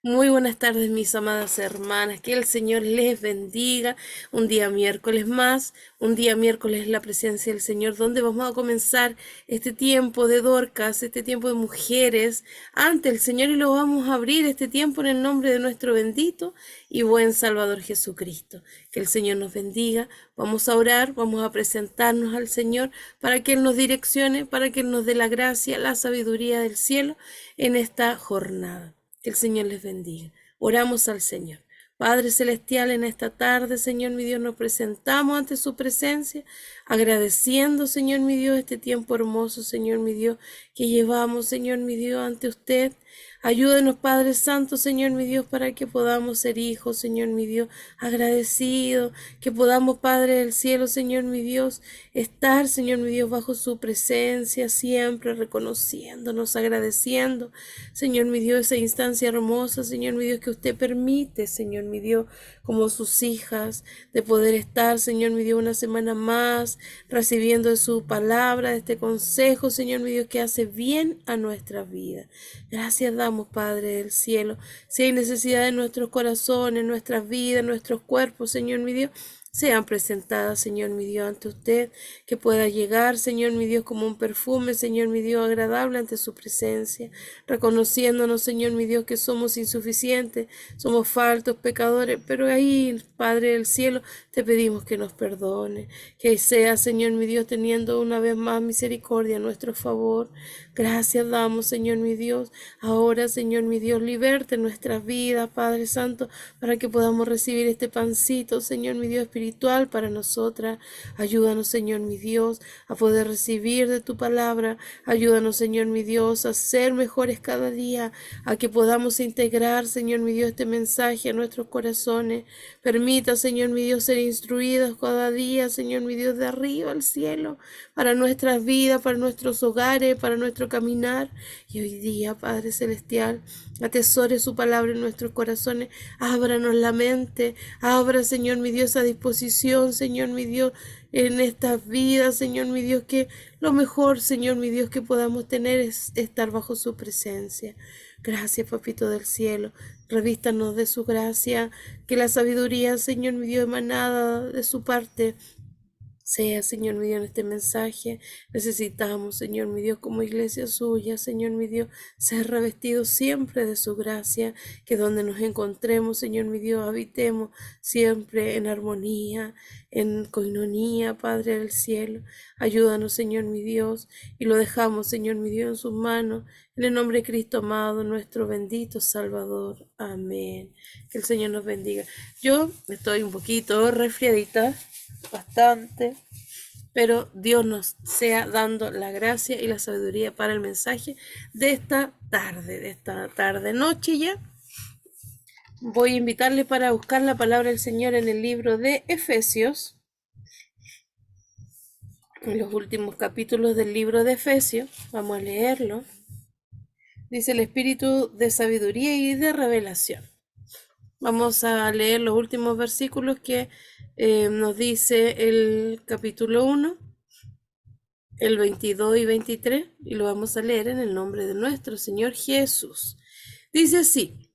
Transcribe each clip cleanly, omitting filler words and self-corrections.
Muy buenas tardes, mis amadas hermanas. Que el Señor les bendiga. Un día miércoles más, un día miércoles la presencia del Señor, donde vamos a comenzar este tiempo de Dorcas, este tiempo de mujeres ante el Señor, y lo vamos a abrir este tiempo en el nombre de nuestro bendito y buen Salvador Jesucristo. Que el Señor nos bendiga. Vamos a orar, vamos a presentarnos al Señor para que Él nos direccione, para que Él nos dé la gracia, la sabiduría del cielo en esta jornada. Que el Señor les bendiga. Oramos al Señor. Padre Celestial, en esta tarde, Señor mi Dios, nos presentamos ante su presencia, agradeciendo, Señor mi Dios, este tiempo hermoso, Señor mi Dios, que llevamos, Señor mi Dios, ante usted. Ayúdenos, Padre Santo, Señor mi Dios, para que podamos ser hijos, Señor mi Dios, agradecidos, que podamos, Padre del cielo, Señor mi Dios, estar, Señor mi Dios, bajo su presencia, siempre reconociéndonos, agradeciendo, Señor mi Dios, esa instancia hermosa, Señor mi Dios, que usted permite, Señor mi Dios, como sus hijas, de poder estar, Señor mi Dios, una semana más, recibiendo de su palabra, de este consejo, Señor mi Dios, que hace bien a nuestra vida. Gracias damos, Padre del cielo. Si hay necesidad en nuestros corazones, nuestras vidas, nuestros cuerpos, Señor mi Dios, sean presentadas, Señor mi Dios, ante usted, que pueda llegar, Señor mi Dios, como un perfume, Señor mi Dios, agradable ante su presencia, reconociéndonos, Señor mi Dios, que somos insuficientes, somos faltos, pecadores, pero ahí, Padre del cielo, te pedimos que nos perdone, que sea, Señor mi Dios, teniendo una vez más misericordia a nuestro favor. Gracias damos, Señor mi Dios. Ahora, Señor mi Dios, liberte nuestras vidas, Padre Santo, para que podamos recibir este pancito, Señor mi Dios, espiritual para nosotras. Ayúdanos, Señor mi Dios, a poder recibir de tu palabra. Ayúdanos, Señor mi Dios, a ser mejores cada día, a que podamos integrar, Señor mi Dios, este mensaje a nuestros corazones. Permita, Señor mi Dios, ser instruidos cada día, Señor mi Dios, de arriba al cielo, para nuestras vidas, para nuestros hogares, para nuestro caminar. Y hoy día, Padre Celestial, atesore su palabra en nuestros corazones. Ábranos la mente, abra, Señor mi Dios, a disposición, Señor mi Dios, en estas vidas, Señor mi Dios, que lo mejor, Señor mi Dios, que podamos tener es estar bajo su presencia. Gracias, Papito del cielo. Revístanos de su gracia, que la sabiduría, Señor mi Dios, emanada de su parte, sea, Señor mi Dios, en este mensaje. Necesitamos, Señor mi Dios, como iglesia suya, Señor mi Dios, ser revestidos siempre de su gracia, que donde nos encontremos, Señor mi Dios, habitemos siempre en armonía, en coinonía, Padre del cielo. Ayúdanos, Señor mi Dios, y lo dejamos, Señor mi Dios, en sus manos, en el nombre de Cristo amado, nuestro bendito Salvador. Amén. Que el Señor nos bendiga. Yo estoy un poquito resfriadita, bastante, pero Dios nos sea dando la gracia y la sabiduría para el mensaje de esta tarde noche ya. Voy a invitarle para buscar la palabra del Señor en el libro de Efesios, en los últimos capítulos del libro de Efesios. Vamos a leerlo. Dice: el espíritu de sabiduría y de revelación. Vamos a leer los últimos versículos que nos dice el capítulo 1, el 22 y 23, y lo vamos a leer en el nombre de nuestro Señor Jesús. Dice así: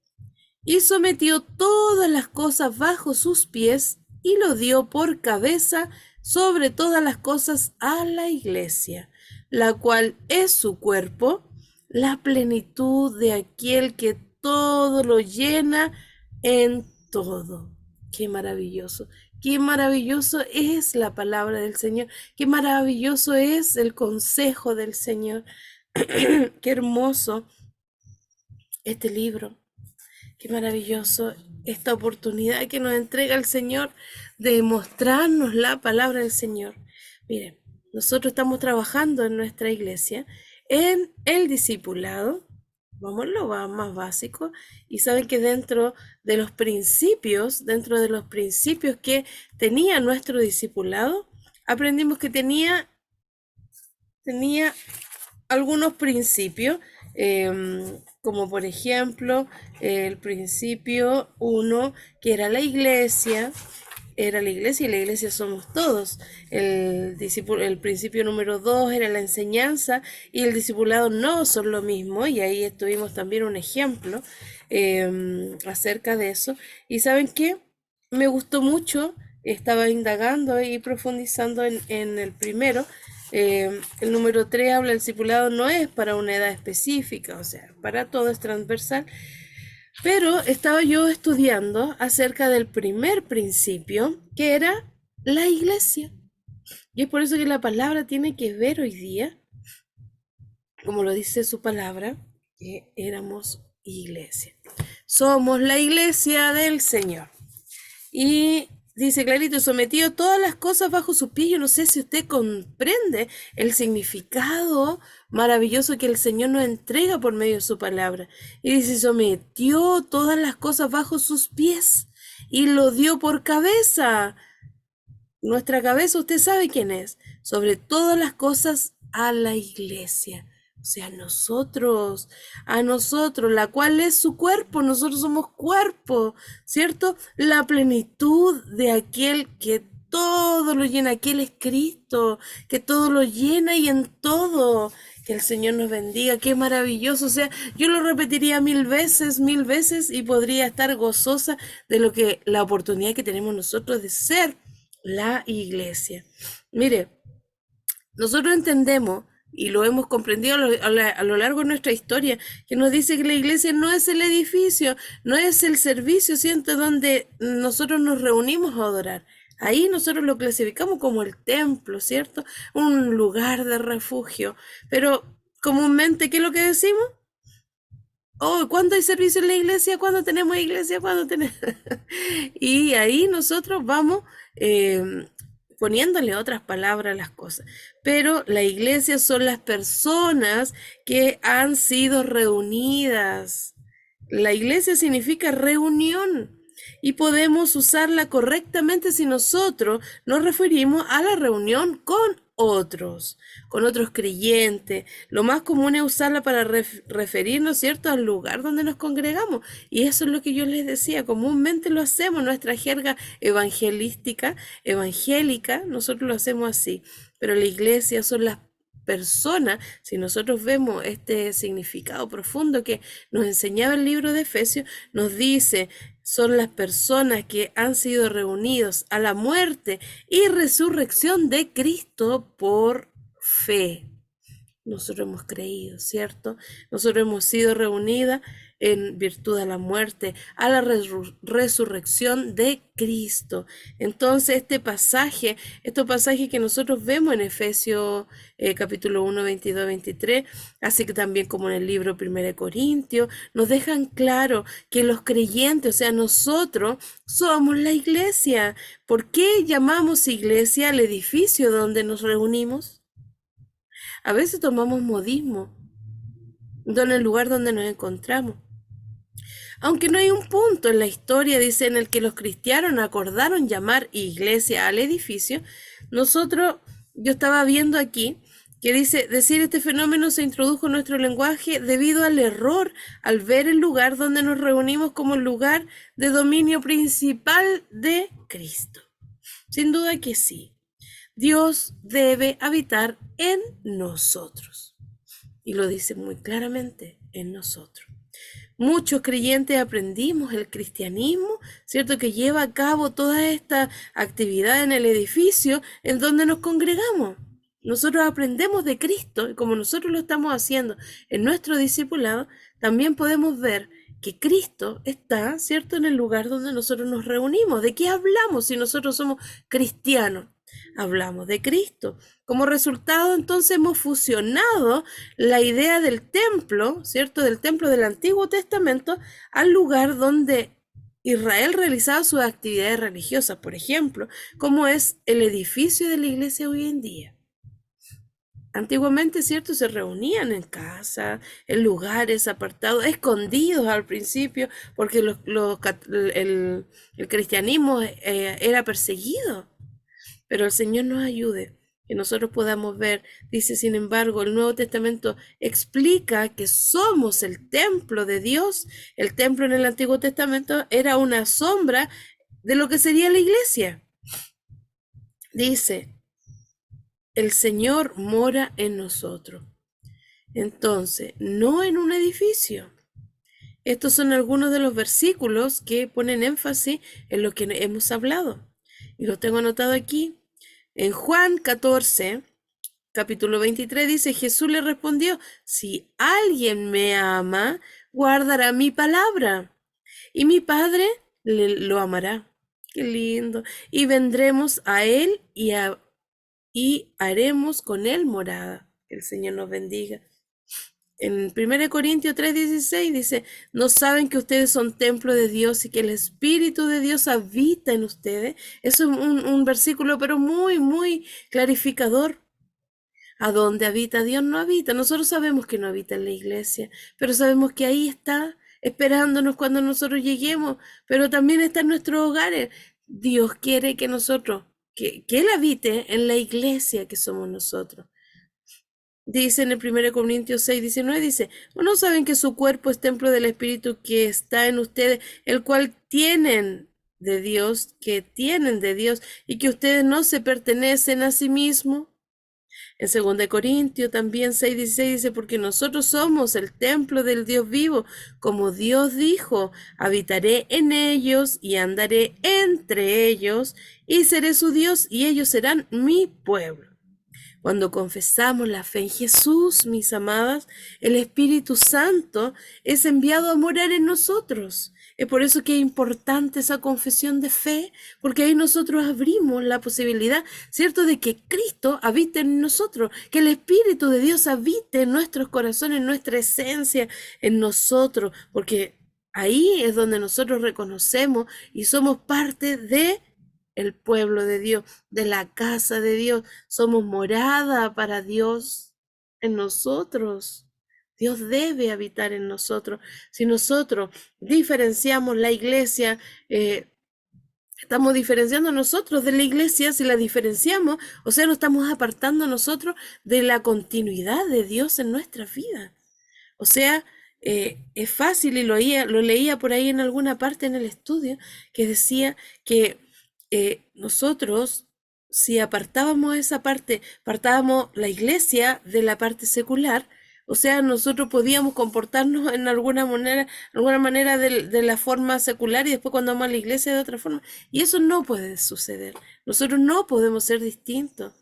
y sometió todas las cosas bajo sus pies, y lo dio por cabeza sobre todas las cosas a la iglesia, la cual es su cuerpo, la plenitud de aquel que todo lo llena en todo. Qué maravilloso. Qué maravilloso es la palabra del Señor. Qué maravilloso es el consejo del Señor. Qué hermoso este libro. Qué maravilloso esta oportunidad que nos entrega el Señor de mostrarnos la palabra del Señor. Miren, nosotros estamos trabajando en nuestra iglesia en el discipulado. Vamos a lo más básico, y saben que dentro de los principios que tenía nuestro discipulado, aprendimos que tenía algunos principios, como por ejemplo el principio 1, que era la iglesia, era la iglesia, y la iglesia somos todos. El principio número 2 era la enseñanza, y el discipulado no son lo mismo, y ahí estuvimos también un ejemplo acerca de eso. ¿Y saben qué? Me gustó mucho, estaba indagando y profundizando en el primero. El número 3 habla: el discipulado no es para una edad específica, o sea, para todo, es transversal. Pero estaba yo estudiando acerca del primer principio, que era la iglesia. Y es por eso que la palabra tiene que ver hoy día, como lo dice su palabra, que éramos iglesia. Somos la iglesia del Señor. Y dice clarito: sometido todas las cosas bajo su pie. Yo no sé si usted comprende el significado maravilloso que el Señor nos entrega por medio de su palabra. Y dice: sometió todas las cosas bajo sus pies y lo dio por cabeza. Nuestra cabeza, usted sabe quién es. Sobre todas las cosas, a la iglesia. O sea, a nosotros, la cual es su cuerpo. Nosotros somos cuerpo, ¿cierto? La plenitud de aquel que todo lo llena, aquel es Cristo, que todo lo llena y en todo. Que el Señor nos bendiga, qué maravilloso. O sea, yo lo repetiría mil veces, y podría estar gozosa de la oportunidad que tenemos nosotros de ser la iglesia. Mire, nosotros entendemos y lo hemos comprendido a lo largo de nuestra historia, que nos dice que la iglesia no es el edificio, no es el servicio, ¿cierto?, donde nosotros nos reunimos a adorar. Ahí nosotros lo clasificamos como el templo, ¿cierto? Un lugar de refugio. Pero comúnmente, ¿qué es lo que decimos? Oh, ¿cuándo hay servicio en la iglesia? ¿Cuándo tenemos iglesia? ¿Cuándo tenemos? Y ahí nosotros vamos poniéndole otras palabras a las cosas. Pero la iglesia son las personas que han sido reunidas. La iglesia significa reunión. Y podemos usarla correctamente si nosotros nos referimos a la reunión con otros creyentes. Lo más común es usarla para referirnos, ¿cierto?, al lugar donde nos congregamos. Y eso es lo que yo les decía, comúnmente lo hacemos, nuestra jerga evangélica, nosotros lo hacemos así. Pero la iglesia son las personas, si nosotros vemos este significado profundo que nos enseñaba el libro de Efesios, nos dice: son las personas que han sido reunidos a la muerte y resurrección de Cristo por fe. Nosotros hemos creído, ¿cierto? Nosotros hemos sido reunidas en virtud de la muerte, a la resurrección de Cristo. Entonces, estos pasajes que nosotros vemos en Efesios capítulo 1, 22, 23, así que también como en el libro 1 Corintios, nos dejan claro que los creyentes, o sea, nosotros somos la iglesia. ¿Por qué llamamos iglesia al edificio donde nos reunimos? A veces tomamos modismo en el lugar donde nos encontramos. Aunque no hay un punto en la historia, dice, en el que los cristianos acordaron llamar iglesia al edificio, yo estaba viendo aquí que dice: decir este fenómeno se introdujo en nuestro lenguaje debido al error al ver el lugar donde nos reunimos como el lugar de dominio principal de Cristo. Sin duda que sí. Dios debe habitar en nosotros. Y lo dice muy claramente, en nosotros. Muchos creyentes aprendimos el cristianismo, ¿cierto?, que lleva a cabo toda esta actividad en el edificio en donde nos congregamos. Nosotros aprendemos de Cristo, y como nosotros lo estamos haciendo en nuestro discipulado, también podemos ver que Cristo está, ¿cierto?, en el lugar donde nosotros nos reunimos. ¿De qué hablamos si nosotros somos cristianos? Hablamos de Cristo. Como resultado, entonces, hemos fusionado la idea del templo, ¿cierto?, del templo del Antiguo Testamento, al lugar donde Israel realizaba sus actividades religiosas, por ejemplo, como es el edificio de la iglesia hoy en día. Antiguamente, ¿cierto?, se reunían en casa, en lugares apartados, escondidos al principio, porque el cristianismo era perseguido. Pero el Señor nos ayude, que nosotros podamos ver. Dice, sin embargo, el Nuevo Testamento explica que somos el templo de Dios. El templo en el Antiguo Testamento era una sombra de lo que sería la iglesia. Dice, el Señor mora en nosotros. Entonces, no en un edificio. Estos son algunos de los versículos que ponen énfasis en lo que hemos hablado. Y lo tengo anotado aquí. En Juan 14, capítulo 23, dice, Jesús le respondió, si alguien me ama, guardará mi palabra, y mi Padre lo amará. Qué lindo. Y vendremos a él y haremos con él morada. Que el Señor nos bendiga. En 1 Corintios 3:16 dice, ¿no saben que ustedes son templo de Dios y que el Espíritu de Dios habita en ustedes? Eso es un versículo, pero muy, muy clarificador. ¿A dónde habita Dios? No habita. Nosotros sabemos que no habita en la iglesia, pero sabemos que ahí está, esperándonos cuando nosotros lleguemos, pero también está en nuestros hogares. Dios quiere que nosotros, que Él habite en la iglesia que somos nosotros. Dice en el 1 Corintios 6:19, dice, ¿o no saben que su cuerpo es templo del Espíritu que está en ustedes, el cual tienen de Dios, y que ustedes no se pertenecen a sí mismos? En 2 Corintios también 6:16 dice, porque nosotros somos el templo del Dios vivo, como Dios dijo, habitaré en ellos y andaré entre ellos, y seré su Dios, y ellos serán mi pueblo. Cuando confesamos la fe en Jesús, mis amadas, el Espíritu Santo es enviado a morar en nosotros. Es por eso que es importante esa confesión de fe, porque ahí nosotros abrimos la posibilidad, ¿cierto?, de que Cristo habite en nosotros, que el Espíritu de Dios habite en nuestros corazones, en nuestra esencia, en nosotros, porque ahí es donde nosotros reconocemos y somos parte de el pueblo de Dios, de la casa de Dios. Somos morada para Dios en nosotros. Dios debe habitar en nosotros. Si nosotros diferenciamos la iglesia, estamos diferenciando nosotros de la iglesia. Si la diferenciamos, o sea, nos estamos apartando nosotros de la continuidad de Dios en nuestra vida. O sea, es fácil, y lo leía por ahí en alguna parte en el estudio, que decía que nosotros, si apartábamos esa parte, apartábamos la iglesia de la parte secular, o sea, nosotros podíamos comportarnos en alguna manera de la forma secular, y después cuando vamos a la iglesia de otra forma. Y eso no puede suceder. Nosotros no podemos ser distintos.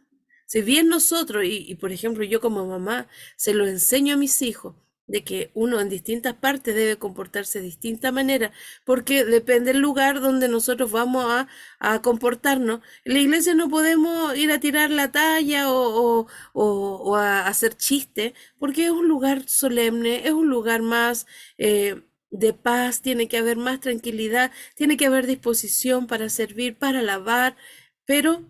Si bien nosotros, y por ejemplo yo como mamá, se lo enseño a mis hijos, de que uno en distintas partes debe comportarse de distinta manera, porque depende del lugar donde nosotros vamos a comportarnos. En la iglesia no podemos ir a tirar la talla o a hacer chiste, porque es un lugar solemne, es un lugar más de paz, tiene que haber más tranquilidad, tiene que haber disposición para servir, para alabar, pero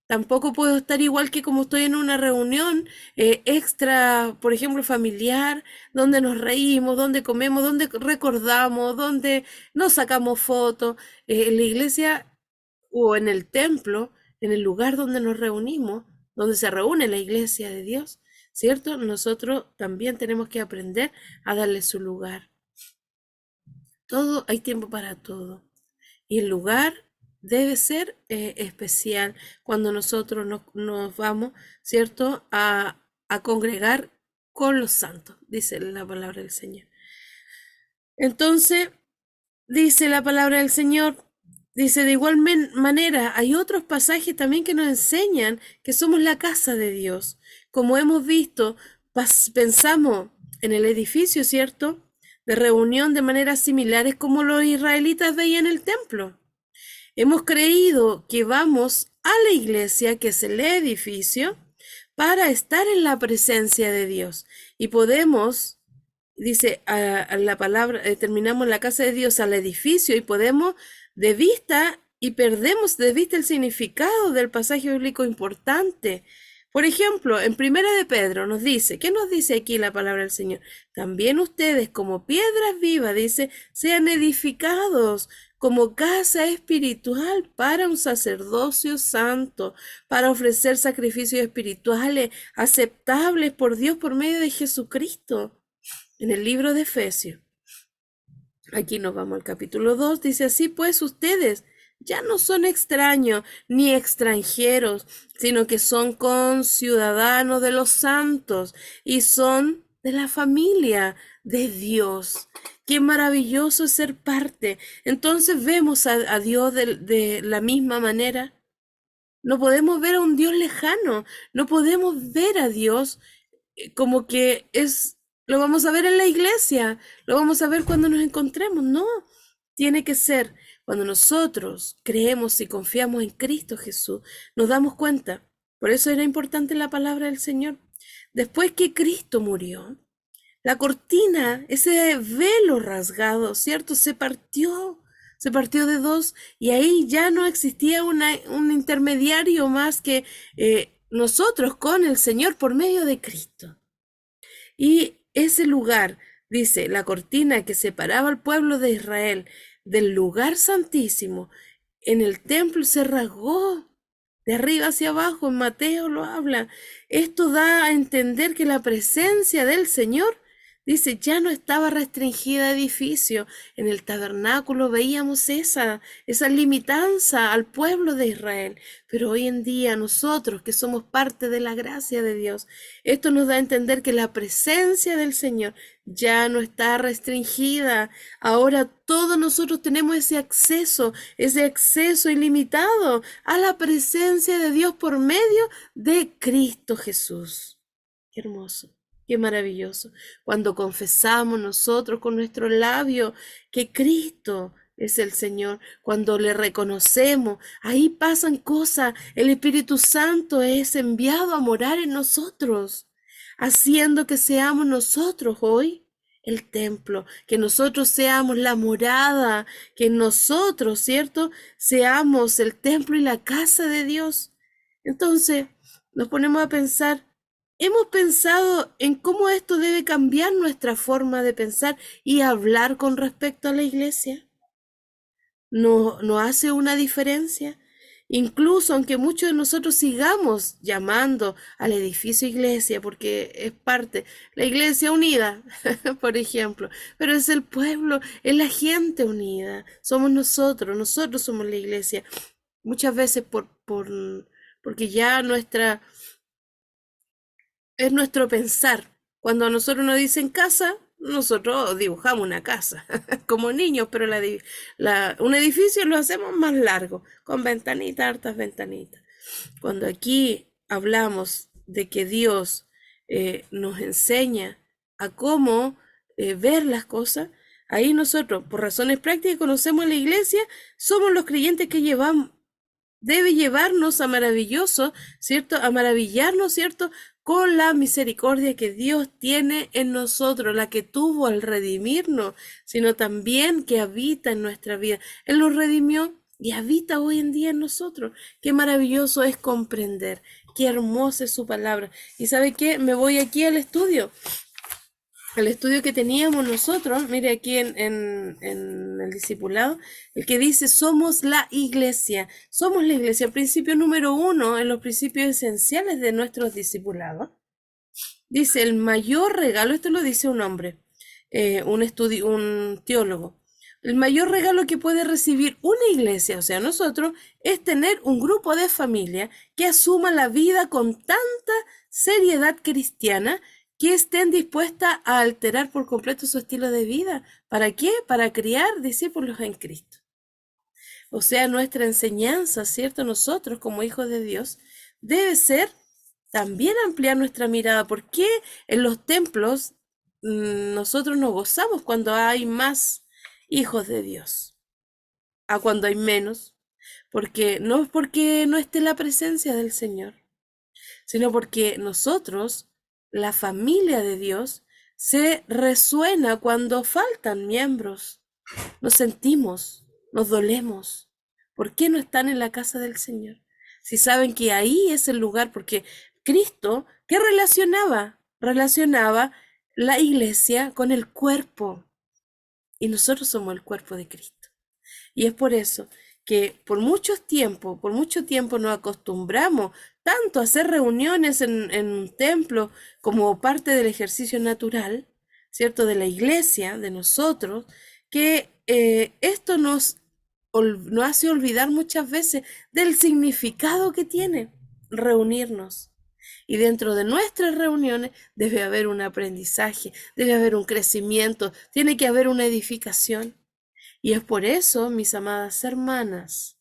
tampoco puedo estar igual que como estoy en una reunión extra, por ejemplo, familiar, donde nos reímos, donde comemos, donde recordamos, donde nos sacamos fotos. En la iglesia o en el templo, en el lugar donde nos reunimos, donde se reúne la iglesia de Dios, ¿cierto? Nosotros también tenemos que aprender a darle su lugar. Todo, hay tiempo para todo. Y el lugar debe ser especial cuando nosotros nos vamos, ¿cierto?, a congregar con los santos, dice la palabra del Señor. Entonces, dice la palabra del Señor, dice, de igual manera, hay otros pasajes también que nos enseñan que somos la casa de Dios. Como hemos visto, pensamos en el edificio, ¿cierto?, de reunión de maneras similares como los israelitas veían el templo. Hemos creído que vamos a la iglesia, que es el edificio, para estar en la presencia de Dios. Y podemos, dice a la palabra, terminamos la casa de Dios al edificio, y podemos de vista, y perdemos de vista el significado del pasaje bíblico importante. Por ejemplo, en Primera de Pedro nos dice, ¿qué nos dice aquí la palabra del Señor? También ustedes, como piedras vivas, dice, sean edificados como casa espiritual para un sacerdocio santo, para ofrecer sacrificios espirituales aceptables por Dios por medio de Jesucristo. En el libro de Efesios, aquí nos vamos al capítulo 2, dice así, pues ustedes ya no son extraños ni extranjeros, sino que son conciudadanos de los santos y son de la familia de Dios. Qué maravilloso es ser parte. Entonces vemos a Dios de la misma manera. No podemos ver a un Dios lejano, no podemos ver a Dios como que lo vamos a ver en la iglesia, lo vamos a ver cuando nos encontremos. No, tiene que ser cuando nosotros creemos y confiamos en Cristo Jesús, nos damos cuenta. Por eso era importante la palabra del Señor. Después que Cristo murió, la cortina, ese velo rasgado, ¿cierto? Se partió de dos y ahí ya no existía un intermediario más que nosotros con el Señor por medio de Cristo. Y ese lugar, dice, la cortina que separaba al pueblo de Israel del lugar santísimo en el templo se rasgó de arriba hacia abajo. En Mateo lo habla. Esto da a entender que la presencia del Señor, dice, ya no estaba restringida a edificio. En el tabernáculo veíamos esa limitanza al pueblo de Israel. Pero hoy en día nosotros que somos parte de la gracia de Dios, esto nos da a entender que la presencia del Señor ya no está restringida. Ahora todos nosotros tenemos ese acceso ilimitado a la presencia de Dios por medio de Cristo Jesús. Qué hermoso. Qué maravilloso. Cuando confesamos nosotros con nuestro labio que Cristo es el Señor, cuando le reconocemos, ahí pasan cosas. El Espíritu Santo es enviado a morar en nosotros, haciendo que seamos nosotros hoy el templo, que nosotros seamos la morada, que nosotros, ¿cierto? Seamos el templo y la casa de Dios. Entonces, nos ponemos a pensar. ¿Hemos pensado en cómo esto debe cambiar nuestra forma de pensar y hablar con respecto a la iglesia? ¿No hace una diferencia? Incluso aunque muchos de nosotros sigamos llamando al edificio iglesia, porque es parte, la iglesia unida, por ejemplo, pero es el pueblo, es la gente unida, somos nosotros somos la iglesia. Muchas veces porque ya es nuestro pensar. Cuando a nosotros nos dicen casa, nosotros dibujamos una casa, como niños, pero un edificio lo hacemos más largo, con ventanitas, hartas ventanitas. Cuando aquí hablamos de que Dios nos enseña a cómo ver las cosas, ahí nosotros, por razones prácticas, conocemos la iglesia, somos los creyentes que debe llevarnos a maravilloso, ¿cierto? A maravillarnos, ¿cierto? Con la misericordia que Dios tiene en nosotros, la que tuvo al redimirnos, sino también que habita en nuestra vida. Él nos redimió y habita hoy en día en nosotros. Qué maravilloso es comprender, qué hermosa es su palabra. ¿Y sabe qué? Me voy aquí al estudio. El estudio que teníamos nosotros, mire aquí en el discipulado, el que dice somos la iglesia, principio número 1 en los principios esenciales de nuestros discipulados. Dice el mayor regalo, esto lo dice un hombre, un teólogo, el mayor regalo que puede recibir una iglesia, o sea nosotros, es tener un grupo de familia que asuma la vida con tanta seriedad cristiana que estén dispuestas a alterar por completo su estilo de vida. ¿Para qué? Para criar discípulos en Cristo. O sea, nuestra enseñanza, ¿cierto? Nosotros como hijos de Dios, debe ser también ampliar nuestra mirada. ¿Por qué en los templos nosotros nos gozamos cuando hay más hijos de Dios a cuando hay menos? Porque no es porque no esté la presencia del Señor, sino porque nosotros, la familia de Dios, se resuena cuando faltan miembros. Nos sentimos, nos dolemos. ¿Por qué no están en la casa del Señor? Si saben que ahí es el lugar, porque Cristo, ¿qué relacionaba? Relacionaba la iglesia con el cuerpo. Y nosotros somos el cuerpo de Cristo. Y es por eso que por mucho tiempo nos acostumbramos tanto a hacer reuniones en un templo como parte del ejercicio natural, ¿cierto? De la iglesia, de nosotros, que esto nos nos hace olvidar muchas veces del significado que tiene reunirnos. Y dentro de nuestras reuniones debe haber un aprendizaje, debe haber un crecimiento, tiene que haber una edificación. Y es por eso, mis amadas hermanas,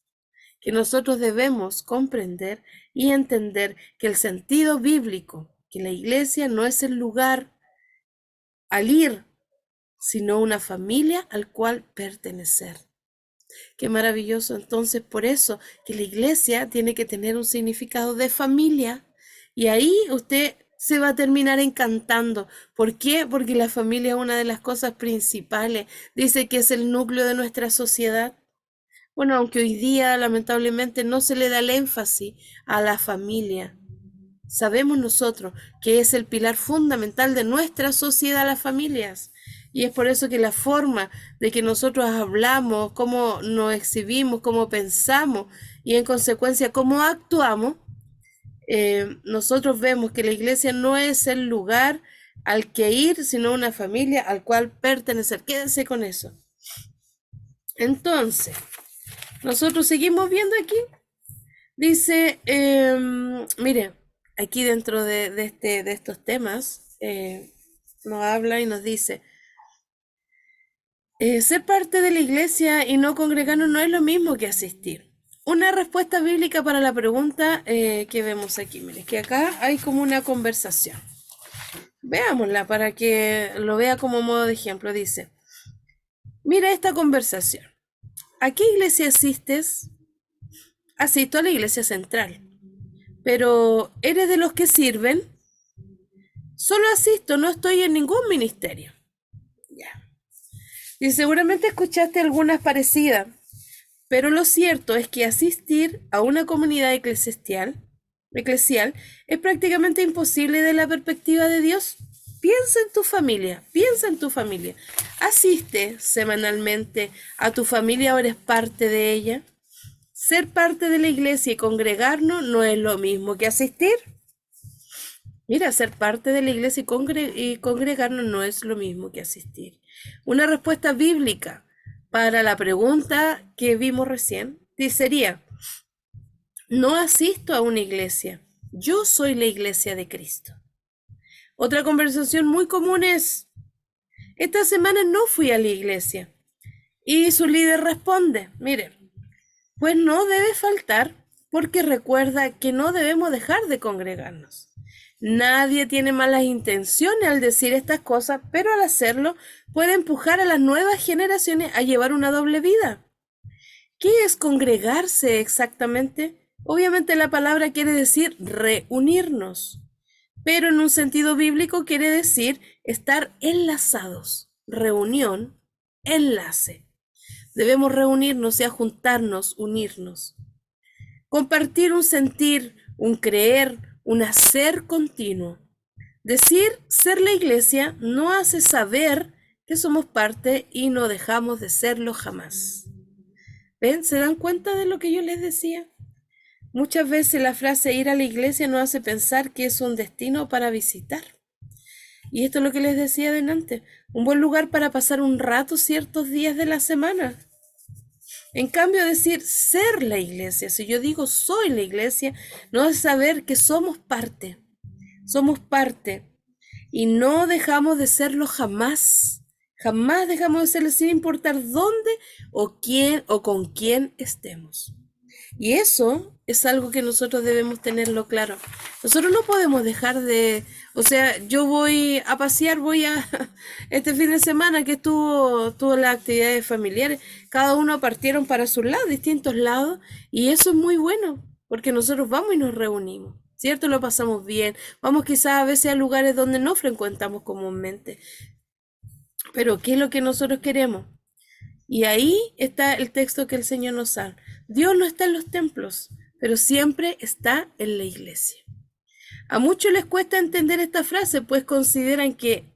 que nosotros debemos comprender y entender que el sentido bíblico, que la iglesia no es el lugar al ir, sino una familia al cual pertenecer. Qué maravilloso. Entonces, por eso que la iglesia tiene que tener un significado de familia. Y ahí usted se va a terminar encantando. ¿Por qué? Porque la familia es una de las cosas principales. Dice que es el núcleo de nuestra sociedad. Bueno, aunque hoy día lamentablemente no se le da el énfasis a la familia. Sabemos nosotros que es el pilar fundamental de nuestra sociedad, las familias. Y es por eso que la forma de que nosotros hablamos, cómo nos exhibimos, cómo pensamos y en consecuencia cómo actuamos, nosotros vemos que la iglesia no es el lugar al que ir, sino una familia al cual pertenecer. Quédense con eso. Entonces, nosotros seguimos viendo aquí. Dice, mire, aquí dentro de estos temas, nos habla y nos dice, ser parte de la iglesia y no congregarnos no es lo mismo que asistir. Una respuesta bíblica para la pregunta que vemos aquí, mire, que acá hay como una conversación. Veámosla para que lo vea como modo de ejemplo. Dice, mira esta conversación. ¿A qué iglesia asistes? Asisto a la iglesia central. Pero, ¿eres de los que sirven? Solo asisto, no estoy en ningún ministerio. Ya. Y seguramente escuchaste algunas parecidas, pero lo cierto es que asistir a una comunidad eclesial es prácticamente imposible de la perspectiva de Dios. Piensa en tu familia, piensa en tu familia. Asiste semanalmente a tu familia, ahora eres parte de ella. Ser parte de la iglesia y congregarnos no es lo mismo que asistir. Mira, ser parte de la iglesia y congregarnos no es lo mismo que asistir. Una respuesta bíblica para la pregunta que vimos recién sería, no asisto a una iglesia, yo soy la iglesia de Cristo. Otra conversación muy común es, esta semana no fui a la iglesia. Y su líder responde, mire, pues no debe faltar, porque recuerda que no debemos dejar de congregarnos. Nadie tiene malas intenciones al decir estas cosas, pero al hacerlo puede empujar a las nuevas generaciones a llevar una doble vida. ¿Qué es congregarse exactamente? Obviamente la palabra quiere decir reunirnos, pero en un sentido bíblico quiere decir estar enlazados. Reunión, enlace. Debemos reunirnos y juntarnos, unirnos. Compartir un sentir, un creer, un hacer continuo. Decir ser la iglesia no hace saber que somos parte y no dejamos de serlo jamás. ¿Ven? ¿Se dan cuenta de lo que yo les decía? Muchas veces la frase ir a la iglesia nos hace pensar que es un destino para visitar. Y esto es lo que les decía delante, un buen lugar para pasar un rato ciertos días de la semana. En cambio, decir ser la iglesia, si yo digo soy la iglesia, no es saber que somos parte y no dejamos de serlo jamás, jamás dejamos de serlo sin importar dónde o quién o con quién estemos. Y eso es algo que nosotros debemos tenerlo claro. Nosotros no podemos dejar de, o sea, yo voy a pasear, este fin de semana que tuvo las actividades familiares, cada uno partieron para su lado, distintos lados, y eso es muy bueno, porque nosotros vamos y nos reunimos, ¿cierto? Lo pasamos bien, vamos quizás a veces a lugares donde no frecuentamos comúnmente, pero ¿qué es lo que nosotros queremos? Y ahí está el texto que el Señor nos da. Dios no está en los templos, pero siempre está en la iglesia. A muchos les cuesta entender esta frase, pues consideran que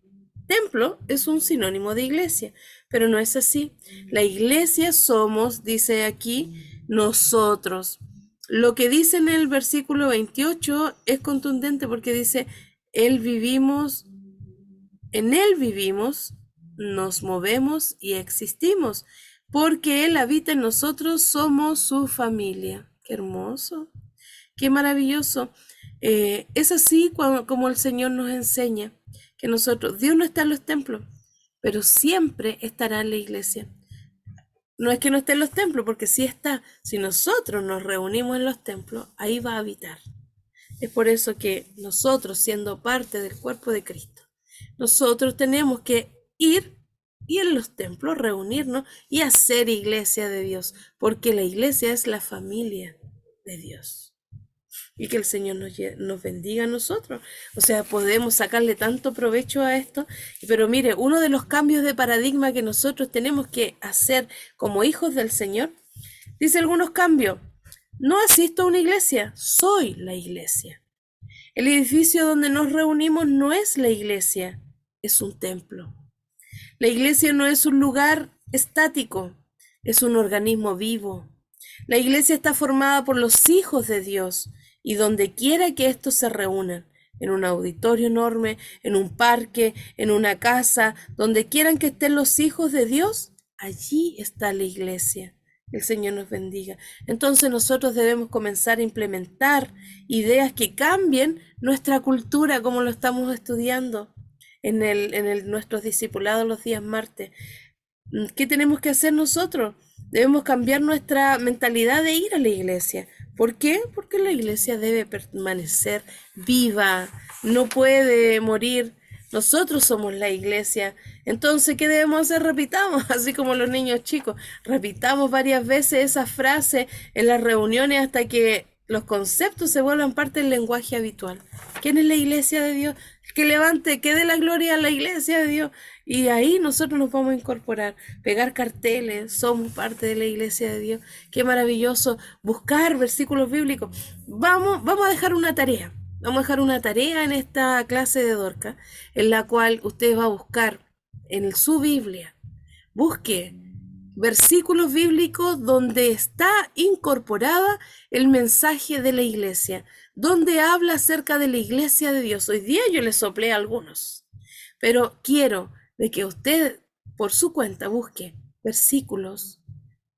templo es un sinónimo de iglesia, pero no es así. La iglesia somos, dice aquí, nosotros. Lo que dice en el versículo 28 es contundente porque dice, en Él vivimos, nos movemos y existimos. porque Él habita en nosotros, somos su familia. Qué hermoso, qué maravilloso. Es así como el Señor nos enseña que nosotros, Dios no está en los templos, pero siempre estará en la iglesia. No es que no esté en los templos, porque sí está. Si nosotros nos reunimos en los templos, ahí va a habitar. Es por eso que nosotros, siendo parte del cuerpo de Cristo, nosotros tenemos que ir y en los templos reunirnos y hacer iglesia de Dios, porque la iglesia es la familia de Dios. Y que el Señor nos bendiga a nosotros. O sea, podemos sacarle tanto provecho a esto. Pero mire, uno de los cambios de paradigma que nosotros tenemos que hacer como hijos del Señor, dice algunos cambios. No asisto a una iglesia, soy la iglesia. El edificio donde nos reunimos no es la iglesia, es un templo. La iglesia no es un lugar estático, es un organismo vivo. La iglesia está formada por los hijos de Dios y donde quiera que estos se reúnan, en un auditorio enorme, en un parque, en una casa, donde quieran que estén los hijos de Dios, allí está la iglesia. El Señor nos bendiga. Entonces nosotros debemos comenzar a implementar ideas que cambien nuestra cultura como lo estamos estudiando en nuestros discipulados los días martes. ¿Qué tenemos que hacer nosotros? Debemos cambiar nuestra mentalidad de ir a la iglesia. ¿Por qué? Porque la iglesia debe permanecer viva, no puede morir. Nosotros somos la iglesia. Entonces, ¿qué debemos hacer? Repitamos, así como los niños chicos. Repitamos varias veces esa frase en las reuniones hasta que los conceptos se vuelvan parte del lenguaje habitual. ¿Quién es la iglesia de Dios? Que levante, que dé la gloria a la iglesia de Dios. Y ahí nosotros nos vamos a incorporar, pegar carteles, somos parte de la iglesia de Dios. Qué maravilloso buscar versículos bíblicos. Vamos a dejar una tarea. Vamos a dejar una tarea en esta clase de Dorca, en la cual usted va a buscar en su Biblia. Busque versículos bíblicos donde está incorporada el mensaje de la iglesia, donde habla acerca de la iglesia de Dios. Hoy día yo le soplé algunos, pero quiero de que usted por su cuenta busque versículos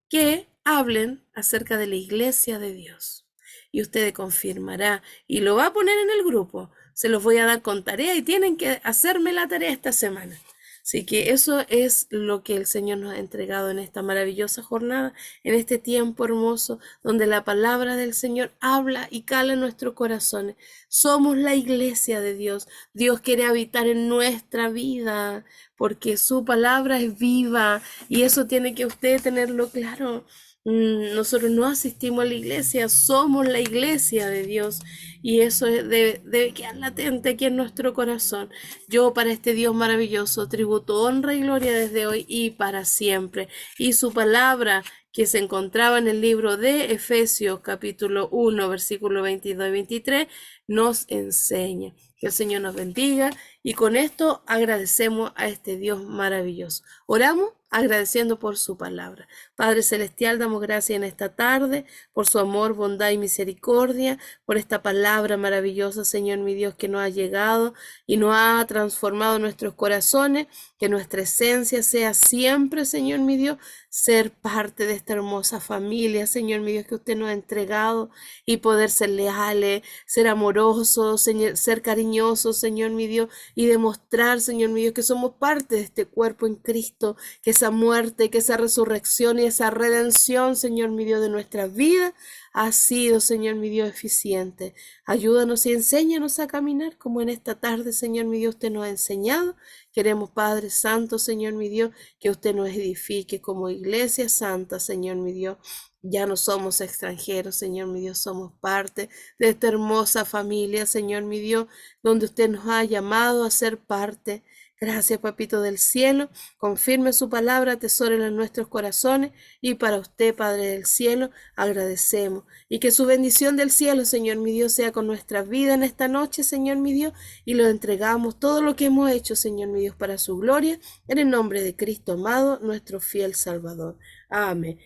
que hablen acerca de la iglesia de Dios. Y usted confirmará y lo va a poner en el grupo. Se los voy a dar con tarea y tienen que hacerme la tarea esta semana. Así que eso es lo que el Señor nos ha entregado en esta maravillosa jornada, en este tiempo hermoso, donde la palabra del Señor habla y cala en nuestros corazones. Somos la iglesia de Dios. Dios quiere habitar en nuestra vida, porque su palabra es viva y eso tiene que usted tenerlo claro. Nosotros no asistimos a la iglesia, somos la iglesia de Dios y eso debe quedar latente aquí en nuestro corazón. Yo para este Dios maravilloso tributo honra y gloria desde hoy y para siempre. Y su palabra que se encontraba en el libro de Efesios capítulo 1 versículo 22 y 23 nos enseña. Que el Señor nos bendiga y con esto agradecemos a este Dios maravilloso. Oramos agradeciendo por su palabra. Padre Celestial, damos gracias en esta tarde por su amor, bondad y misericordia, por esta palabra maravillosa, Señor mi Dios, que nos ha llegado y nos ha transformado nuestros corazones, que nuestra esencia sea siempre, Señor mi Dios, ser parte de esta hermosa familia, Señor mi Dios, que usted nos ha entregado y poder ser leales, ser amorosos, Señor, ser cariñosos, Señor mi Dios, y demostrar, Señor mi Dios, que somos parte de este cuerpo en Cristo, que esa muerte, que esa resurrección y esa redención, Señor mi Dios, de nuestra vida ha sido, Señor mi Dios, eficiente. Ayúdanos y enséñanos a caminar como en esta tarde, Señor mi Dios, usted nos ha enseñado. Queremos, Padre Santo, Señor mi Dios, que usted nos edifique como iglesia santa, Señor mi Dios. Ya no somos extranjeros, Señor mi Dios, somos parte de esta hermosa familia, Señor mi Dios, donde usted nos ha llamado a ser parte. Gracias, Papito del cielo. Confirme su palabra, atesórela en nuestros corazones y para usted, Padre del cielo, agradecemos. Y que su bendición del cielo, Señor mi Dios, sea con nuestra vida en esta noche, Señor mi Dios, y lo entregamos todo lo que hemos hecho, Señor mi Dios, para su gloria, en el nombre de Cristo amado, nuestro fiel Salvador. Amén.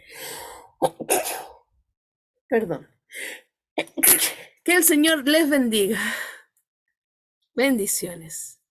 Perdón. Que el Señor les bendiga. Bendiciones.